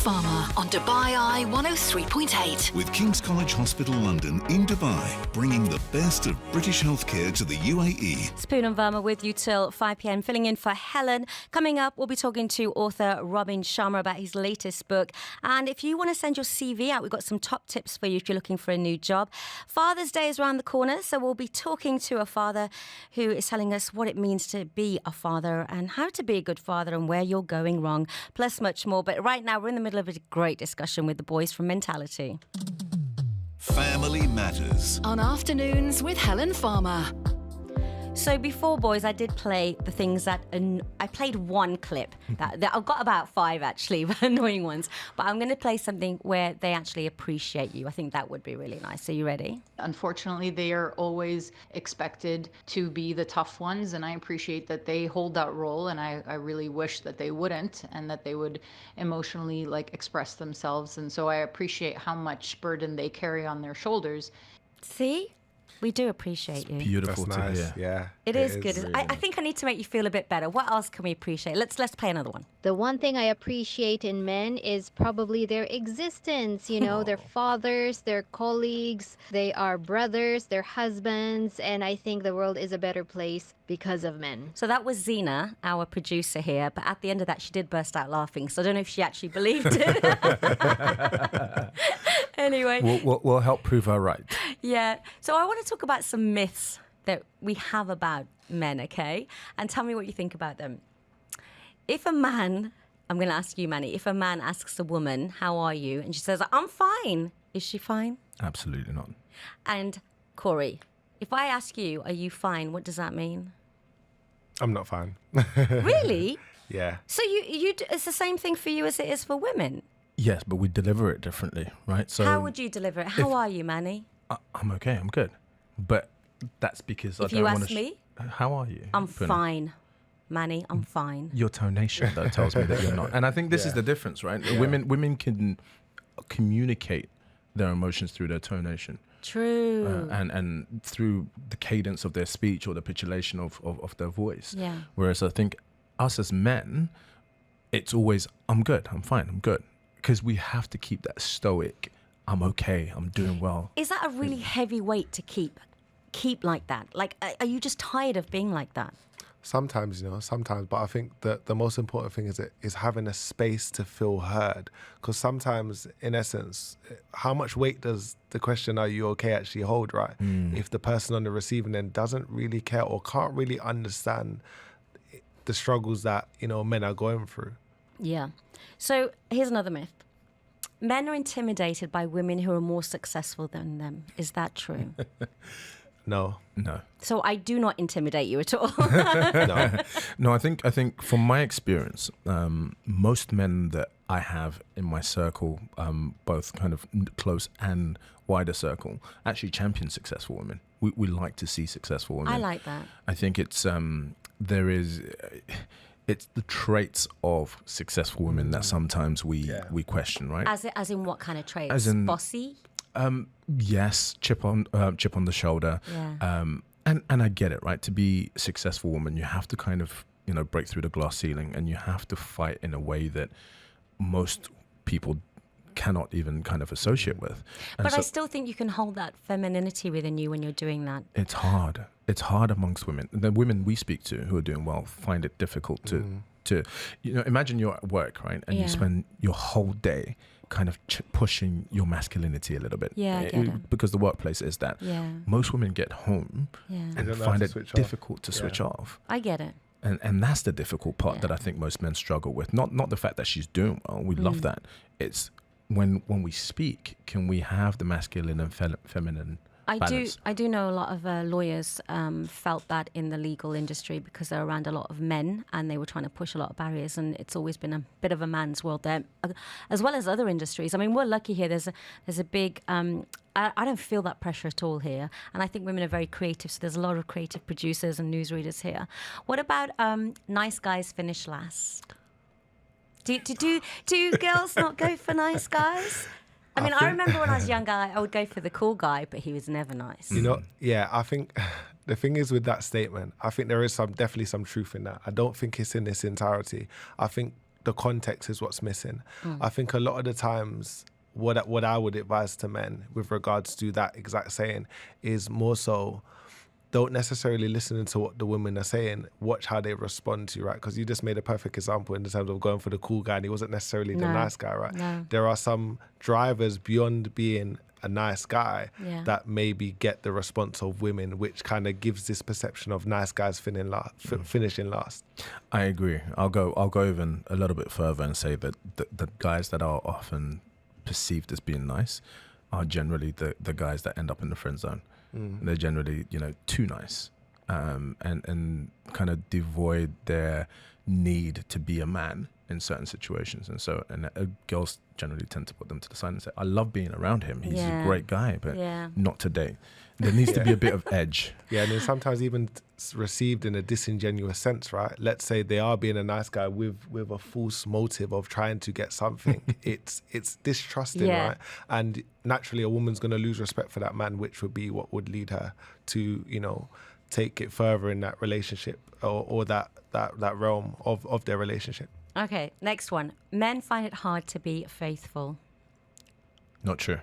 Farmer on Dubai Eye 103.8. With King's College Hospital London in Dubai, bringing the best of British healthcare to the UAE. Spoon and Verma with you till 5 p.m, filling in for Helen. Coming up, we'll be talking to author Robin Sharma about his latest book. And if you want to send your CV out, we've got some top tips for you if you're looking for a new job. Father's Day is around the corner, so we'll be talking to a father who is telling us what it means to be a father and how to be a good father and where you're going wrong, plus much more. But right now, we're in the middle of a great discussion with the boys from Mentality. Family Matters. On Afternoons with Helen Farmer. So before, boys, I did play the things that... I played one clip. that I've got about 5, actually, annoying ones. But I'm going to play something where they actually appreciate you. I think that would be really nice. Are you ready? Unfortunately, they are always expected to be the tough ones, and I appreciate that they hold that role, and I really wish that they wouldn't, and that they would emotionally express themselves. And so I appreciate how much burden they carry on their shoulders. See? We do appreciate you. Beautiful That's to nice. hear. Yeah. It is good. really I think I need to make you feel a bit better. What else can we appreciate? Let's play another one. The one thing I appreciate in men is probably their existence. You know, their fathers, their colleagues, they are brothers, their husbands, and I think the world is a better place because of men. So that was Zena, our producer here, but at the end of that, she did burst out laughing. So I don't know if she actually believed it. Anyway. We'll help prove her right. Yeah. So I want to talk about some myths that we have about men, okay? And tell me what you think about them. If a man, I'm going to ask you, Manny, if a man asks a woman, how are you? And she says, I'm fine. Is she fine? Absolutely not. And Corey, if I ask you, are you fine? What does that mean? I'm not fine. Really? Yeah. So it's the same thing for you as it is for women? Yes, but we deliver it differently, right? So How would you deliver it? How are you, Manny? I'm okay. I'm good. But that's because I If don't you want ask me, How are you? I'm Puna? fine. Manny, I'm fine. Your tonation that tells me that you're not. And I think this is the difference, right? Yeah. Women can communicate their emotions through their tonation. True. And through the cadence of their speech or the pitulation of their voice. Yeah. Whereas I think us as men, it's always, I'm good, I'm fine, I'm good. Because we have to keep that stoic, I'm okay, I'm doing well. Is that a really heavy weight to keep like that? Like, are you just tired of being like that? Sometimes, but I think that the most important thing is having a space to feel heard. Because sometimes, in essence, how much weight does the question, are you okay, actually hold, right? If the person on the receiving end doesn't really care or can't really understand the struggles that, men are going through. Yeah. So here's another myth. Men are intimidated by women who are more successful than them. Is that true? No. So I do not intimidate you at all. No, I think from my experience, most men that I have in my circle, both kind of close and wider circle, actually champion successful women. We like to see successful women. I like that. I think it's it's the traits of successful women that sometimes we question, right? As in what kind of traits? As in- Bossy? Yes, chip on the shoulder. Yeah. And I get it, right? To be a successful woman, you have to kind of, break through the glass ceiling, and you have to fight in a way that most people cannot even kind of associate with. And But I still think you can hold that femininity within you when you're doing that. it's hard. It's hard amongst women. The women we speak to who are doing well find it difficult to imagine you're at work, right? And Yeah. you spend your whole day kind of pushing your masculinity a little bit. Yeah, I get it. Because the workplace is that. Yeah. Most women get home Yeah. and don't know how find to it switch off. difficult to switch off. I get it. And that's the difficult part Yeah. that I think most men struggle with. Not the fact that she's doing well. We love that. It's when we speak, can we have the masculine and feminine balance? I do know a lot of lawyers felt that in the legal industry because they're around a lot of men and they were trying to push a lot of barriers, and it's always been a bit of a man's world there, as well as other industries. I mean, we're lucky here. There's a big. I don't feel that pressure at all here, and I think women are very creative. So there's a lot of creative producers and newsreaders here. What about nice guys finish last? Do girls not go for nice guys? I mean, I remember when I was younger, I would go for the cool guy, but he was never nice. I think the thing is with that statement, I think there is definitely some truth in that. I don't think it's in its entirety. I think the context is what's missing. I think a lot of the times what I would advise to men with regards to that exact saying is more so, don't necessarily listen to what the women are saying. Watch how they respond to you, right? Because you just made a perfect example in the terms of going for the cool guy, and he wasn't necessarily the nice guy, right? No. There are some drivers beyond being a nice guy Yeah. that maybe get the response of women, which kind of gives this perception of nice guys finishing last. I agree. I'll go even a little bit further and say that the guys that are often perceived as being nice are generally the guys that end up in the friend zone. They're generally, too nice, and kind of devoid their need to be a man in certain situations. And girls generally tend to put them to the side and say, I love being around him. He's a great guy, but not today. There needs to be a bit of edge. Yeah, and then sometimes even received in a disingenuous sense, right? Let's say they are being a nice guy with a false motive of trying to get something. it's distrusting, right? And naturally, a woman's going to lose respect for that man, which would be what would lead her to, take it further in that relationship or that realm of their relationship. Okay, next one. Men find it hard to be faithful. Not true.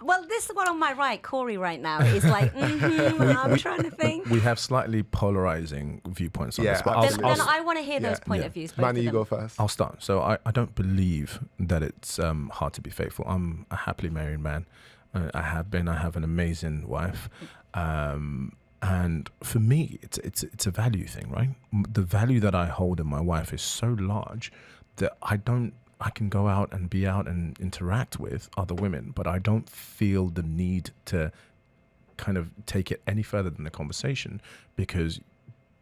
Well, this one on my right, Corey, right now, is like, I'm trying to think. We have slightly polarizing viewpoints on Yeah, this, but Then I want to hear those point of views. both Manny, of you them. go first. I'll start. So I don't believe that it's hard to be faithful. I'm a happily married man. I have an amazing wife. And for me, it's a value thing, right? The value that I hold in my wife is so large that I can go out and be out and interact with other women, but I don't feel the need to kind of take it any further than the conversation, because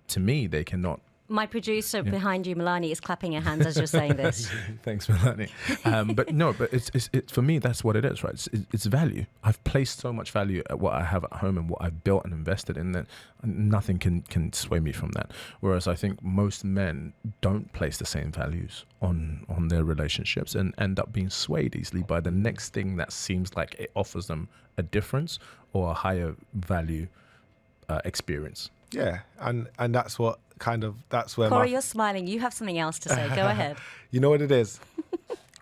to me, they cannot. My producer behind you, Milani, is clapping her hands as you're saying this. Thanks, Melanie. But it's for me, that's what it is, right? It's value. I've placed so much value at what I have at home and what I've built and invested in that nothing can sway me from that. Whereas I think most men don't place the same values on their relationships and end up being swayed easily by the next thing that seems like it offers them a difference or a higher value experience. Yeah, and that's what that's where Corey, you're smiling. You have something else to say. Go ahead. You know what it is?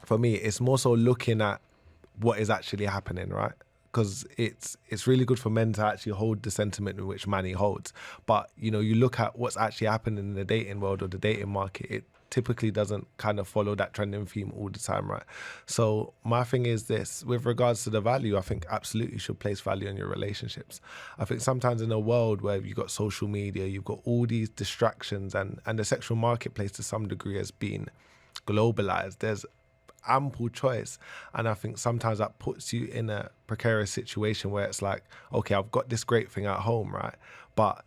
For me, it's more so looking at what is actually happening, right? Because it's really good for men to actually hold the sentiment in which Manny holds. But, you look at what's actually happening in the dating world or the dating market, it typically doesn't kind of follow that trending theme all the time, right? So my thing is this, with regards to the value, I think absolutely you should place value in your relationships. I think sometimes in a world where you've got social media, you've got all these distractions and the sexual marketplace to some degree has been globalized. There's ample choice, and I think sometimes that puts you in a precarious situation where it's like, okay, I've got this great thing at home, right? But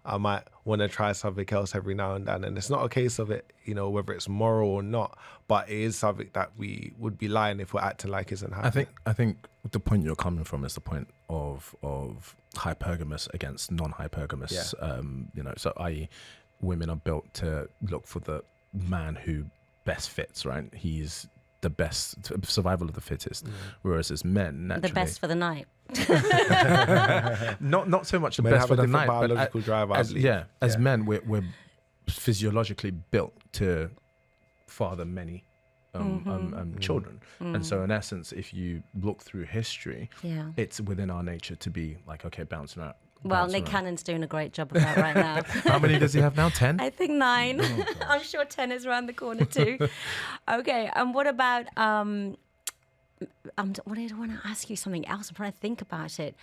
I might want to try something else every now and then. And it's not a case of it, whether it's moral or not, but it is something that we would be lying if we're acting like isn't happening. I think the point you're coming from is the point of hypergamous against non-hypergamous. So i.e. women are built to look for the man who best fits, right? He's the best, survival of the fittest. Whereas as men, naturally, The best for the night. not so much the Men best have for a the different night, but biological drive, I believe. as men, we're physiologically built to father many children. And so in essence, if you look through history, it's within our nature to be like, okay, bouncing out. Well, Nick Cannon's doing a great job of that right now. How many does he have now? 10? I think 9. I'm sure 10 is around the corner too. Okay, and what about what did I want to ask you something else? I'm trying to think about it.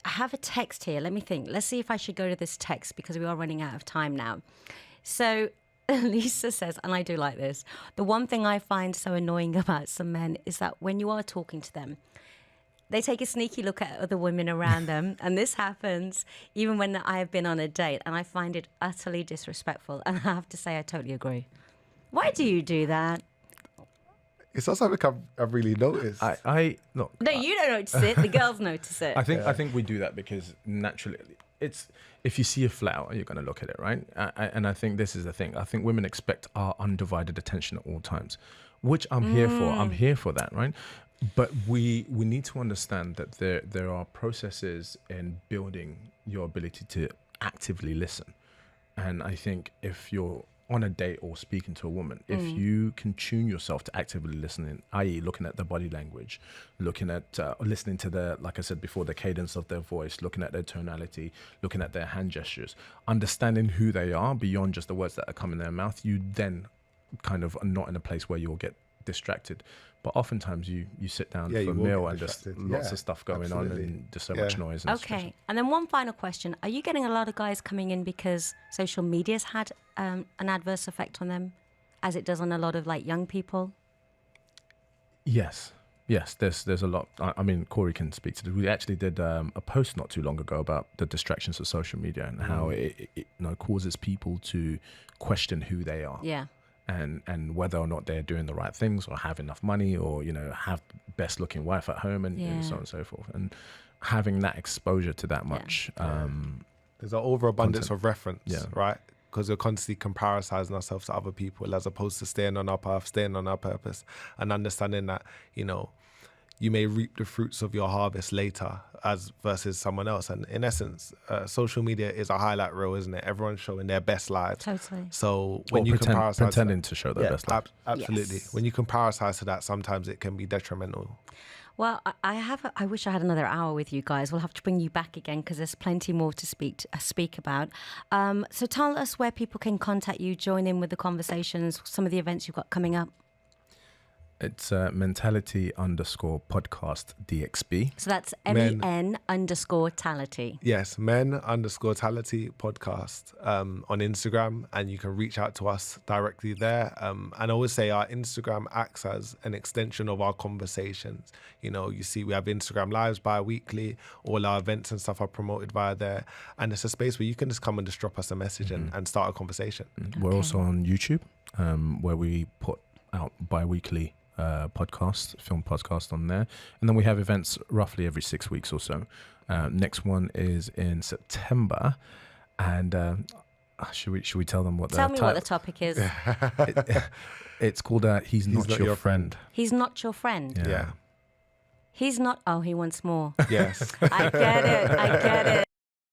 I have a text here. Let me think. Let's see if I should go to this text because we are running out of time now. So Lisa says, and I do like this, the one thing I find so annoying about some men is that when you are talking to them, they take a sneaky look at other women around them. And this happens even when I have been on a date. And I find it utterly disrespectful. And I have to say, I totally agree. Why do you do that? It's not something I've really noticed. No, you don't notice it. The girls notice it. I think we do that because naturally, it's if you see a flower, you're going to look at it, right? And I think this is the thing. I think women expect our undivided attention at all times, which I'm here for. I'm here for that, right? But we need to understand that there are processes in building your ability to actively listen. And I think if you're on a date or speaking to a woman, if you can tune yourself to actively listening, i.e. looking at the body language, looking at listening to the, like I said before, the cadence of their voice, looking at their tonality, looking at their hand gestures, understanding who they are beyond just the words that are coming in their mouth, you then kind of are not in a place where you'll get distracted. But oftentimes you sit down for a meal and just lots of stuff going on and just so much noise. And Okay. And then one final question. Are you getting a lot of guys coming in because social media's had an adverse effect on them, as it does on a lot of like young people? Yes. There's a lot. I mean, Corey can speak to this. We actually did a post not too long ago about the distractions of social media and how it causes people to question who they are. Yeah. And whether or not they're doing the right things or have enough money or, have best looking wife at home and so on and so forth. And having that exposure to that much. There's an overabundance of reference, right? Because we're constantly comparison ourselves to other people as opposed to staying on our path, staying on our purpose, and understanding that, you may reap the fruits of your harvest later as versus someone else. And in essence, social media is a highlight reel, isn't it? Everyone's showing their best lives. Totally. So when you pretending to show their best life. Absolutely. Yes. When you comparisize to that, sometimes it can be detrimental. Well, I wish I had another hour with you guys. We'll have to bring you back again because there's plenty more to speak about. So tell us where people can contact you, join in with the conversations, some of the events you've got coming up. It's mentality_podcast DXB. So that's MEN_tality. Yes, men_tality podcast on Instagram, and you can reach out to us directly there. And I always say our Instagram acts as an extension of our conversations. You see we have Instagram lives bi-weekly, all our events and stuff are promoted via there. And it's a space where you can just come and just drop us a message and start a conversation. We're also on YouTube, where we put out bi-weekly film podcast on there, and then we have events roughly every 6 weeks or so. Next one is in September, and should we tell them what Tell me what the topic is. It's called He's Not Your Friend. He's not your friend. Yeah. He's not. Oh, he wants more. Yes. I get it.